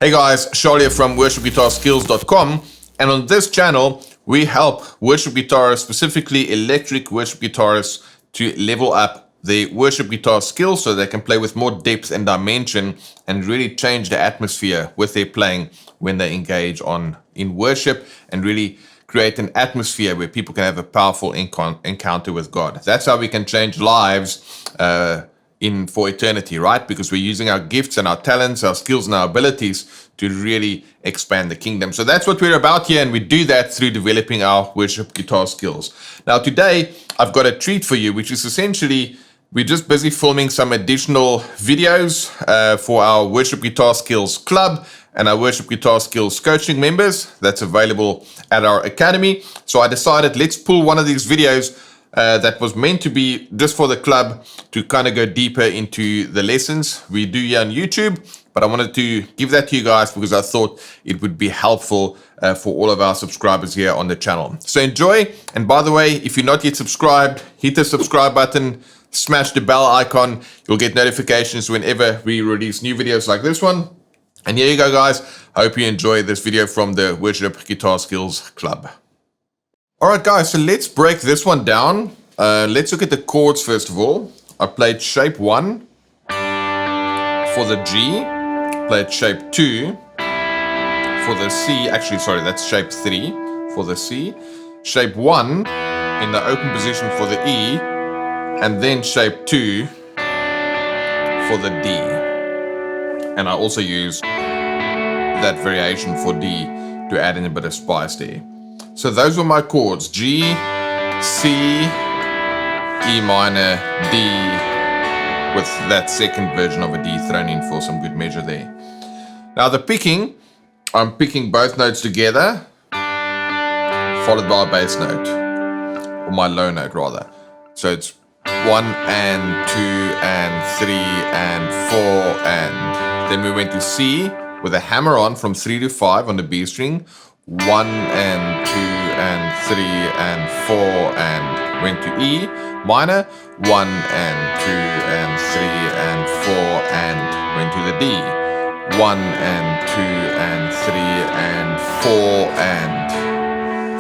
Hey guys, Charl here from worshipguitarskills.com, and on this channel we help worship guitarists, specifically electric worship guitarists, to level up their worship guitar skills so they can play with more depth and dimension and really change the atmosphere with their playing when they engage in worship and really create an atmosphere where people can have a powerful encounter with God. That's how we can change lives for eternity, right? Because we're using our gifts and our talents, our skills and our abilities to really expand the kingdom. So that's what we're about here, and we do that through developing our worship guitar skills. Now today, I've got a treat for you, which is essentially, we're just busy filming some additional videos for our Worship Guitar Skills Club and our Worship Guitar Skills coaching members. That's available at our academy. So I decided, let's pull one of these videos that was meant to be just for the club to kind of go deeper into the lessons we do here on YouTube. But I wanted to give that to you guys because I thought it would be helpful for all of our subscribers here on the channel. So enjoy. And by the way, if you're not yet subscribed, hit the subscribe button, smash the bell icon. You'll get notifications whenever we release new videos like this one. And here you go, guys. I hope you enjoy this video from the Worship Guitar Skills Club. All right, guys, so let's break this one down. Let's look at the chords first of all. I played shape 1 for the G, played shape 2 for the C. Actually, sorry, that's shape 3 for the C, shape 1 in the open position for the E, and then shape 2 for the D. And I also used that variation for D to add in a bit of spice there. So those were my chords: G, C, E minor, D, with that second version of a D thrown in for some good measure there. Now the picking, I'm picking both notes together, followed by a bass note, or my low note rather. So it's 1 and 2 and 3 and 4 and then we went to C with a hammer on from 3 to 5 on the B string, 1 and 2 and 3 and 4 and went to E minor, 1 and 2 and 3 and 4 and went to the D, 1 and 2 and 3 and 4 and,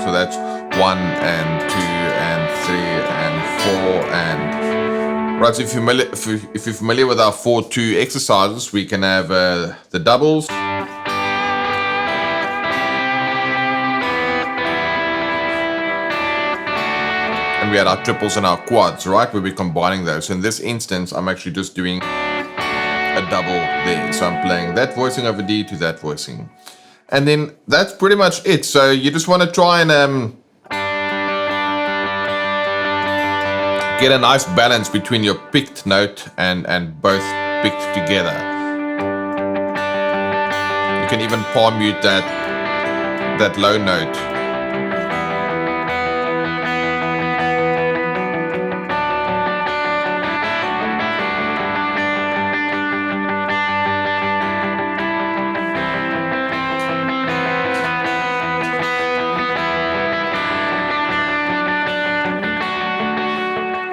so that's 1 and 2 and 3 and 4 and, right, so if you're familiar with our 4-2 exercises, we can have the doubles, and we had our triples and our quads, right, where we're combining those. So in this instance, I'm actually just doing a double there. So I'm playing that voicing over D to that voicing. And then that's pretty much it. So you just want to try and get a nice balance between your picked note and both picked together. You can even palm mute that low note.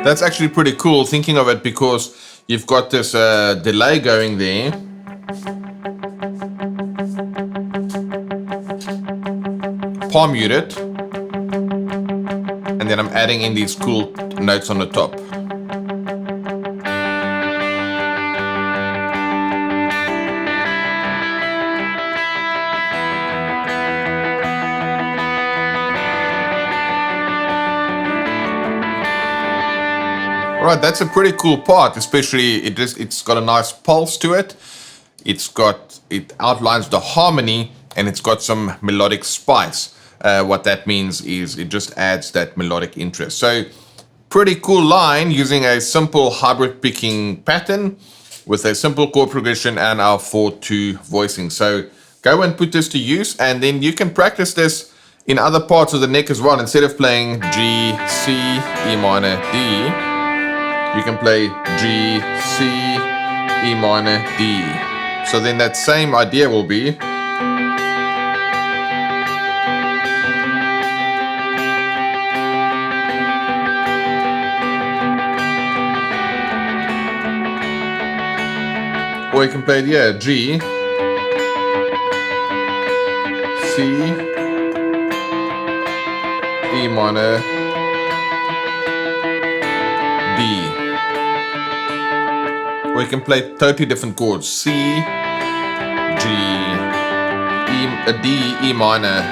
That's actually pretty cool thinking of it, because you've got this delay going there. Palm mute it. And then I'm adding in these cool notes on the top. Right, that's a pretty cool part, especially it's got a nice pulse to it. It outlines the harmony, and it's got some melodic spice. What that means is it just adds that melodic interest. So pretty cool line using a simple hybrid picking pattern with a simple chord progression and our 4-2 voicing. So go and put this to use, and then you can practice this in other parts of the neck as well. Instead of playing G, C, E minor, D, you can play G, C, E minor, D. So then that same idea will be or you can play it, yeah, G, C, E minor, D. Or you can play totally different chords. C, G, D, E minor.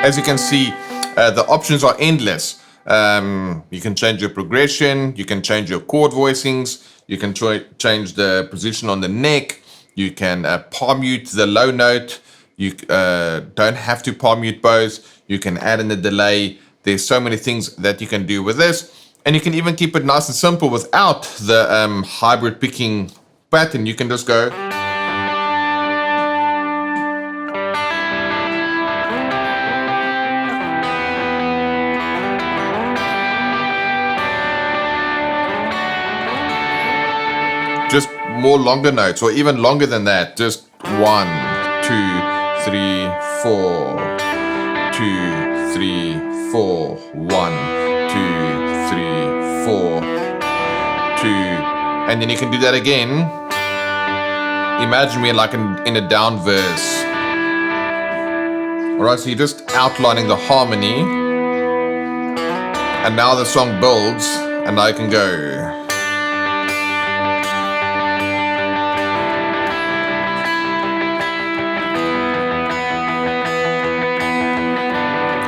As you can see, the options are endless. You can change your progression, you can change your chord voicings, you can change the position on the neck, you can palm mute the low note, you don't have to palm mute both, you can add in the delay. There's so many things that you can do with this. And you can even keep it nice and simple without the hybrid picking pattern. You can just go. Just more longer notes, or even longer than that. Just 1, 2, 3, 4, 2, 3, 4, 1, 2, 3, 4, 2, and then you can do that again. Imagine me like in a down verse. Alright, so you're just outlining the harmony, and now the song builds, and I can go.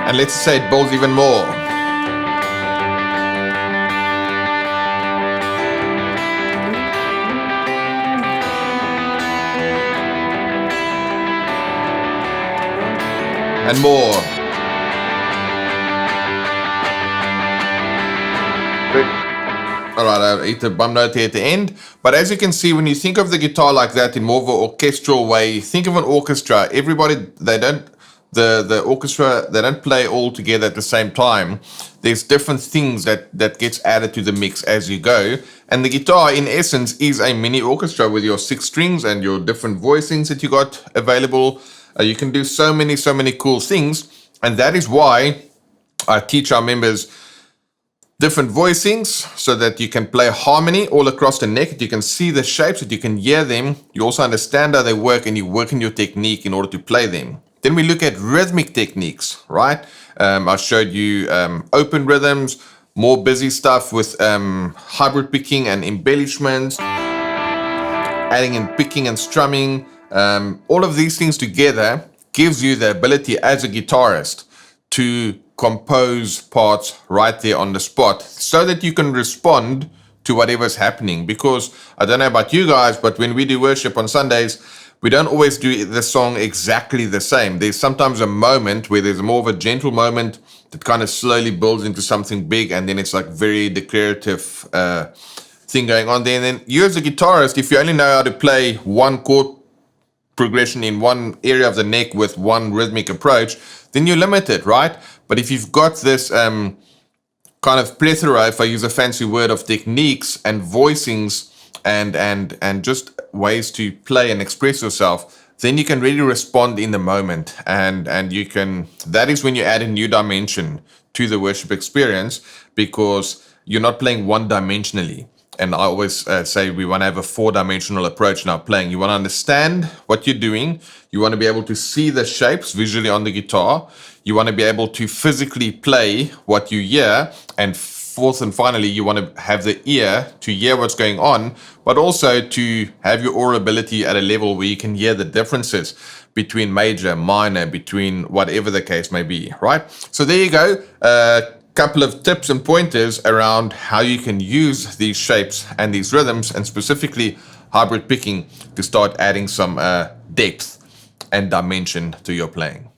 And let's say it builds even more. And more. Alright, I hit the bum note here at the end. But as you can see, when you think of the guitar like that in more of an orchestral way, think of an orchestra. Everybody, the orchestra, they don't play all together at the same time. There's different things that gets added to the mix as you go. And the guitar, in essence, is a mini orchestra with your 6 strings and your different voicings that you got available. You can do so many cool things. And that is why I teach our members different voicings so that you can play harmony all across the neck, that you can see the shapes, that you can hear them. You also understand how they work, and you work in your technique in order to play them. Then we look at rhythmic techniques, right? I showed you open rhythms, more busy stuff with hybrid picking and embellishments, adding in picking and strumming. All of these things together gives you the ability as a guitarist to compose parts right there on the spot so that you can respond to whatever's happening. Because I don't know about you guys, but when we do worship on Sundays, we don't always do the song exactly the same. There's sometimes a moment where there's more of a gentle moment that kind of slowly builds into something big, and then it's like very declarative thing going on there. And then you as a guitarist, if you only know how to play one chord progression in one area of the neck with one rhythmic approach, then you're limited, right? But if you've got this kind of plethora, if I use a fancy word, of techniques and voicings and just ways to play and express yourself, then you can really respond in the moment, and you can, that is when you add a new dimension to the worship experience, because you're not playing one dimensionally. And I always say we want to have a 4-dimensional approach in our playing. You want to understand what you're doing. You want to be able to see the shapes visually on the guitar. You want to be able to physically play what you hear. And fourth and finally, you want to have the ear to hear what's going on, but also to have your oral ability at a level where you can hear the differences between major, minor, between whatever the case may be, right? So there you go. Couple of tips and pointers around how you can use these shapes and these rhythms, and specifically hybrid picking, to start adding some depth and dimension to your playing.